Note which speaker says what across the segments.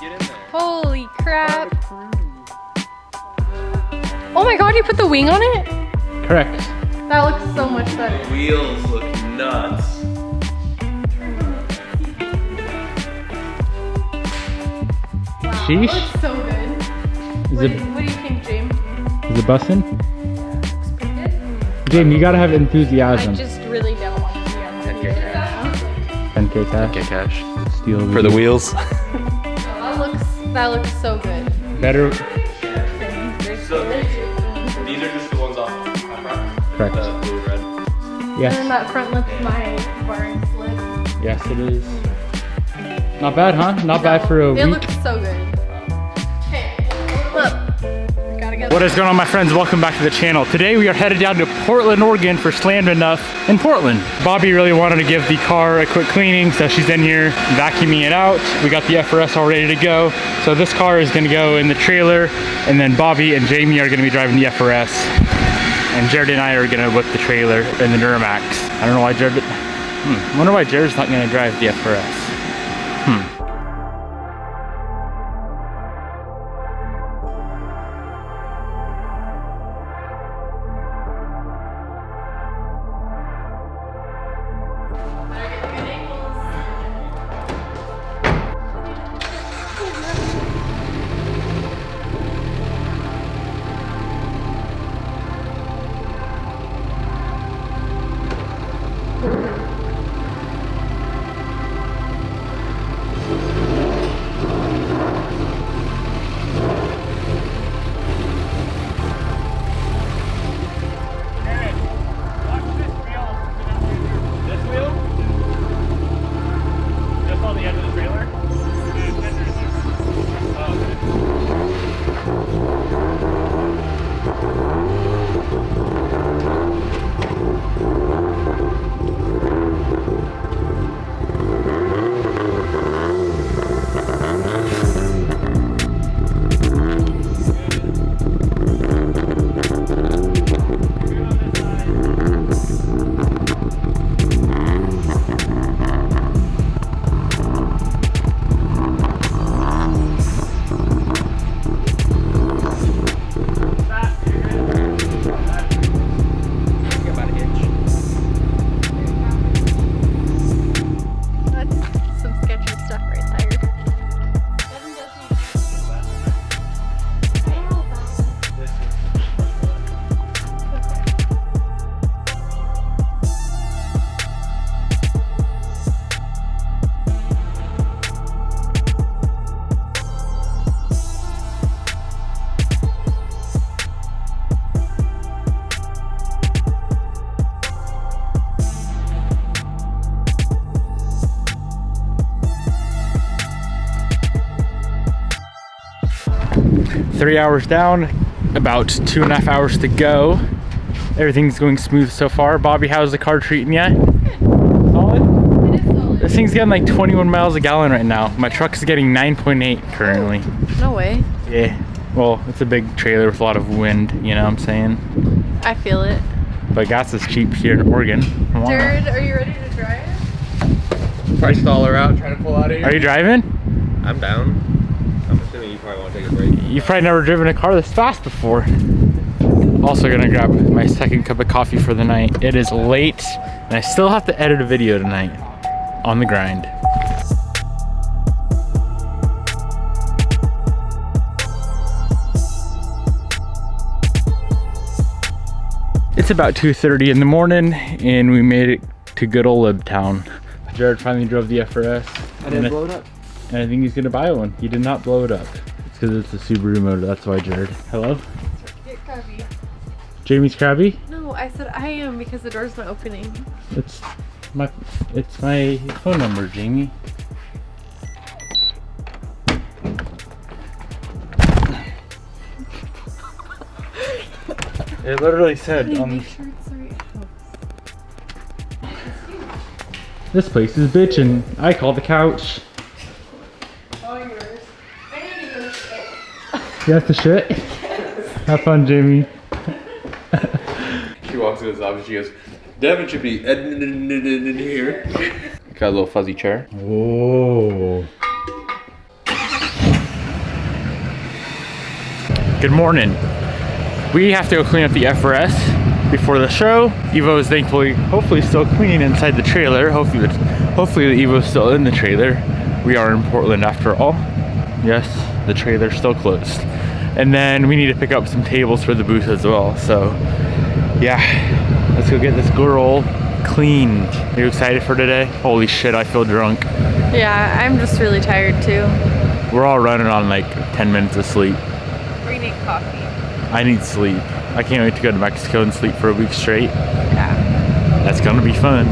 Speaker 1: Get in there.
Speaker 2: Holy crap. Oh my god, you put the wing on it?
Speaker 3: Correct.
Speaker 2: That looks so much better.
Speaker 1: The wheels look nuts.
Speaker 2: Wow,
Speaker 3: Sheesh.
Speaker 2: that looks so good. What do you think, James?
Speaker 3: Is it bussin'?
Speaker 2: Looks pretty good.
Speaker 3: James, you gotta have
Speaker 2: I
Speaker 3: enthusiasm.
Speaker 2: just really don't want to be on the video right now.
Speaker 3: 10K cash.
Speaker 1: Get cash.
Speaker 3: Steal
Speaker 1: For the wheels.
Speaker 2: That looks so good.
Speaker 3: Better.
Speaker 1: So these are just the ones off front.
Speaker 3: Correct.
Speaker 1: The blue and red.
Speaker 3: Yes.
Speaker 2: And then that front lip's my barn slip.
Speaker 3: Yes, it is. Not bad, huh? Not bad for a week.
Speaker 2: It looks so good. Hey, hold up. I gotta get
Speaker 3: What is going on, my friends? Welcome back to the channel. Today we are headed down to Portland, Oregon for Slammed Enough in Portland. Bobby really wanted to give the car a quick cleaning, so she's in here vacuuming it out. We got the FRS all ready to go. So this car is gonna go in the trailer, and then Bobby and Jamie are gonna be driving the FRS. And Jared and I are gonna whip the trailer in the Duramax. I don't know why Jared, I wonder why Jared's not gonna drive the FRS. Hmm. 3 hours down, about 2.5 hours to go. Everything's going smooth so far. Bobby, how's the car treating you? Solid?
Speaker 2: It is solid.
Speaker 3: This thing's getting like 21 miles a gallon right now. My truck's getting 9.8 currently.
Speaker 2: No way.
Speaker 3: Yeah, well, it's a big trailer with a lot of wind, you know what I'm saying?
Speaker 2: I feel it.
Speaker 3: But gas is cheap here in Oregon. Wow.
Speaker 2: Jared, are you ready to drive?
Speaker 1: Probably stall her out, trying to pull out of here.
Speaker 3: Are you driving?
Speaker 1: I'm down. I'm assuming you probably want to take a break.
Speaker 3: You've probably never driven a car this fast before. Also gonna grab my second cup of coffee for the night. It is late, and I still have to edit a video tonight. On the grind. It's about 2:30 in the morning, and we made it to good old Libtown. Jared finally drove the FRS.
Speaker 1: I didn't blow it up.
Speaker 3: And I think he's gonna buy one. He did not blow it up. It's because it's a Subaru motor, that's why, Jared. Hello?
Speaker 2: Get crabby.
Speaker 3: Jamie's crabby?
Speaker 2: No, I said I am because the door's not opening.
Speaker 3: It's my phone number, Jamie. It literally said on
Speaker 2: Make sure it's the right house.
Speaker 3: this place is bitchin'. I call the couch.
Speaker 2: All yours. I need to go to shit.
Speaker 3: You have to shit? Have fun, Jamie.
Speaker 1: She walks into his office, she goes, Devin should be in here. Got a little fuzzy chair.
Speaker 3: Oh. Good morning. We have to go clean up the FRS before the show. Evo is hopefully still clean inside the trailer. Hopefully the Evo is still in the trailer. We are in Portland after all. Yes, the trailer's still closed. And then we need to pick up some tables for the booth as well. So yeah, let's go get this girl cleaned. Are you excited for today? Holy shit, I feel drunk.
Speaker 2: Yeah, I'm just really tired too.
Speaker 3: We're all running on like 10 minutes of sleep.
Speaker 2: We need coffee.
Speaker 3: I need sleep. I can't wait to go to Mexico and sleep for a week straight.
Speaker 2: Yeah.
Speaker 3: That's gonna be fun.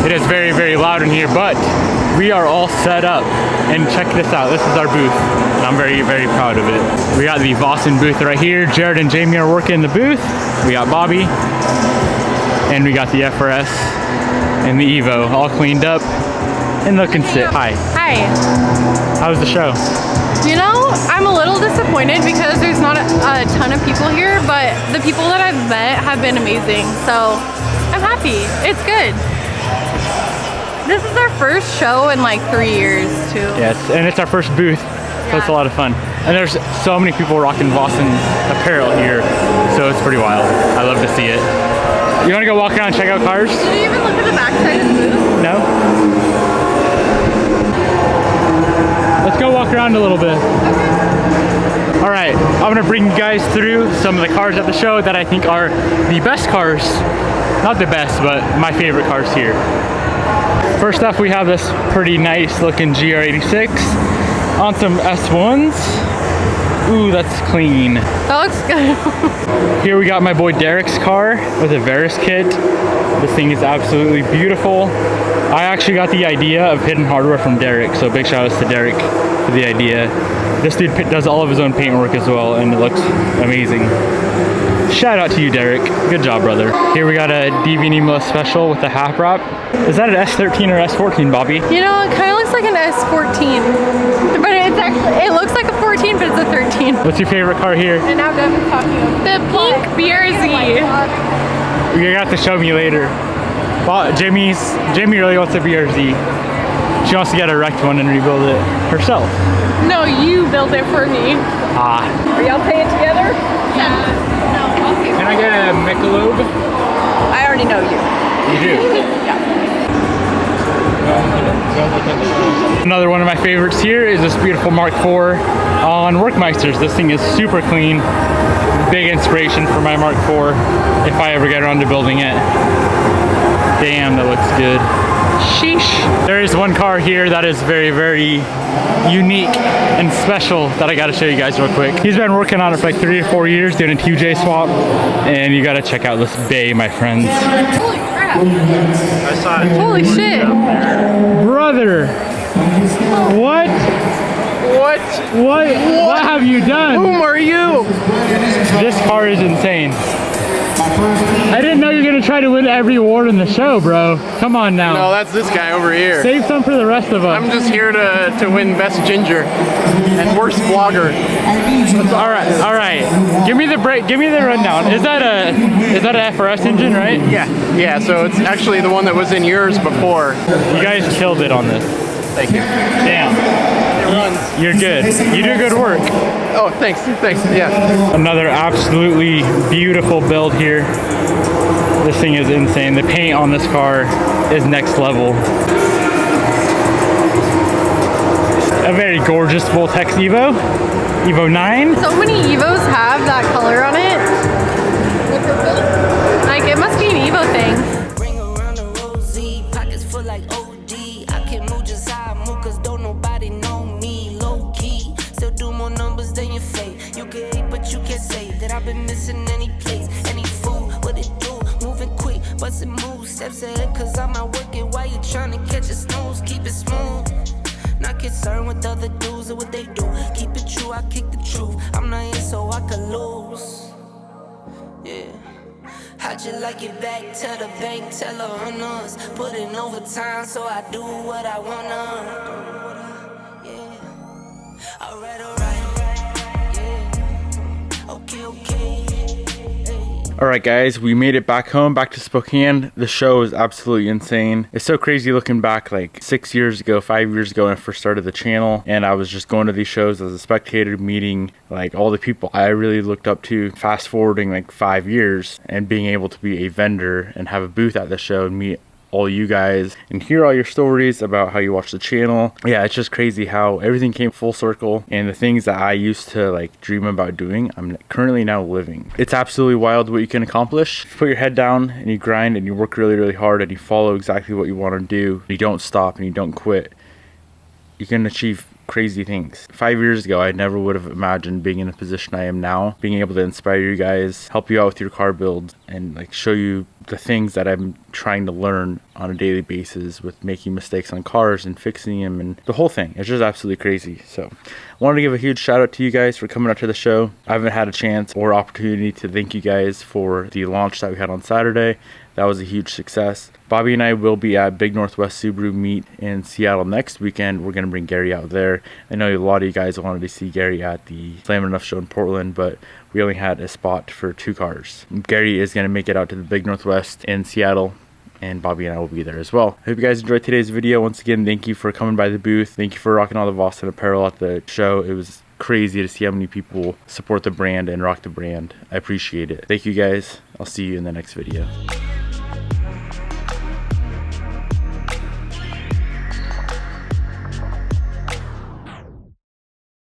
Speaker 3: It is very, very loud in here, but we are all set up. And check this out, this is our booth. And I'm very, very proud of it. We got the Boston booth right here. Jared and Jamie are working the booth. We got Bobby. And we got the FRS and the Evo all cleaned up and looking sick. Hi.
Speaker 2: Hi.
Speaker 3: How was the show?
Speaker 2: You know, I'm a little disappointed because there's not a ton of people here, but the people that I've met have been amazing. So I'm happy. It's good. This is our first show in like 3 years too.
Speaker 3: Yes, and it's our first booth, so it's a lot of fun. And there's so many people rocking Boston apparel here, so it's pretty wild. I love to see it. You wanna go walk around and check out cars?
Speaker 2: Did you even look at the backside of the booth?
Speaker 3: No? Let's go walk around a little bit. All right, I'm gonna bring you guys through some of the cars at the show that I think are the best cars. Not the best, but my favorite cars here. First off, we have this pretty nice looking GR86 on some S1s. Ooh, that's clean.
Speaker 2: That looks good.
Speaker 3: Here we got my boy Derek's car with a Varus kit. This thing is absolutely beautiful. I actually got the idea of hidden hardware from Derek, so big shout outs to Derek for the idea. This dude does all of his own paintwork as well, and it looks amazing. Shout out to you, Derek. Good job, brother. Here we got a Devin Niemela special with the half wrap. Is that an S13 or S14, Bobby?
Speaker 2: You know, it kind of looks like an S14, but it's actually, it looks like a 14, but it's a 13.
Speaker 3: What's your favorite car here?
Speaker 2: And now Devin's talking about the pink BRZ.
Speaker 3: You're gonna have to show me later. Well, Jamie really wants a BRZ. She wants to get a wrecked one and rebuild it herself.
Speaker 2: No, you built it for me.
Speaker 3: Ah.
Speaker 2: Are y'all paying together? Yeah.
Speaker 3: Can I get a Michelob?
Speaker 2: I already know you.
Speaker 3: You do?
Speaker 2: Yeah.
Speaker 3: Another one of my favorites here is this beautiful Mark IV on Workmeisters. This thing is super clean. Big inspiration for my Mark IV if I ever get around to building it. Damn, that looks good. Sheesh. There is one car here that is very, very unique and special that I gotta show you guys real quick. He's been working on it for like 3 or 4 years doing a TJ swap, and you gotta check out this bay, my friends.
Speaker 2: Holy crap.
Speaker 4: I saw it.
Speaker 2: Holy shit.
Speaker 3: Brother, what? What have you done?
Speaker 4: Whom are you?
Speaker 3: This car is insane. I didn't know you were gonna try to win every award in the show, bro. Come on now.
Speaker 4: No, that's this guy over here.
Speaker 3: Save some for the rest of us.
Speaker 4: I'm just here to win best ginger and worst vlogger.
Speaker 3: All right. Give me the rundown. Is that a FRS engine, right?
Speaker 4: Yeah. So it's actually the one that was in yours before.
Speaker 3: You guys killed it on this.
Speaker 4: Thank you.
Speaker 3: Damn.
Speaker 4: It runs.
Speaker 3: You're good. You do good work.
Speaker 4: Oh, thanks. Yeah.
Speaker 3: Another absolutely beautiful build here. This thing is insane. The paint on this car is next level. A very gorgeous Voltex Evo. Evo 9.
Speaker 2: So many Evos have that color on it. Like, it must be an Evo thing.
Speaker 5: Ring around the rosy, pockets full like OD. I can move just how I move, cause don't nobody know me. Low key, still do more numbers than your fate. You can hate, but you can't say that I've been missing any place. Any fool, what it do? Moving quick, bustin' moves, steps ahead, cause I'm out working while you tryna catch a snooze. Keep it smooth. Not concerned with other dudes and what they do. Keep it true, I kick the truth. I'm not here so I could lose. Yeah. How'd you like it back to the bank? Tell her on us. Put in overtime so I do what I wanna. Yeah. Alright. Yeah. Okay.
Speaker 3: All right, guys, we made it back home, back to Spokane. The show is absolutely insane. It's so crazy looking back like 6 years ago, 5 years ago when I first started the channel, and I was just going to these shows as a spectator, meeting like all the people I really looked up to. Fast forwarding like 5 years and being able to be a vendor and have a booth at the show and meet all you guys and hear all your stories about how you watch the channel. Yeah, it's just crazy how everything came full circle, and the things that I used to like dream about doing, I'm currently now living. It's absolutely wild what you can accomplish. If you put your head down and you grind and you work really, really hard and you follow exactly what you want to do, you don't stop and you don't quit, you can achieve crazy things. 5 years ago, I never would have imagined being in a position I am now, being able to inspire you guys, help you out with your car builds, and like show you the things that I'm trying to learn on a daily basis with making mistakes on cars and fixing them and the whole thing. It's just absolutely crazy. So I wanted to give a huge shout out to you guys for coming out to the show. I haven't had a chance or opportunity to thank you guys for the launch that we had on Saturday. That was a huge success. Bobby and I will be at Big Northwest Subaru meet in Seattle next weekend. We're going to bring Gary out there. I know a lot of you guys wanted to see Gary at the Slam Enough show in Portland, but we only had a spot for 2 cars. Gary is going to make it out to the Big Northwest in Seattle, and Bobby and I will be there as well. I hope you guys enjoyed today's video. Once again, thank you for coming by the booth. Thank you for rocking all the Boston apparel at the show. It was crazy to see how many people support the brand and rock the brand. I appreciate it. Thank you guys. I'll see you in the next video.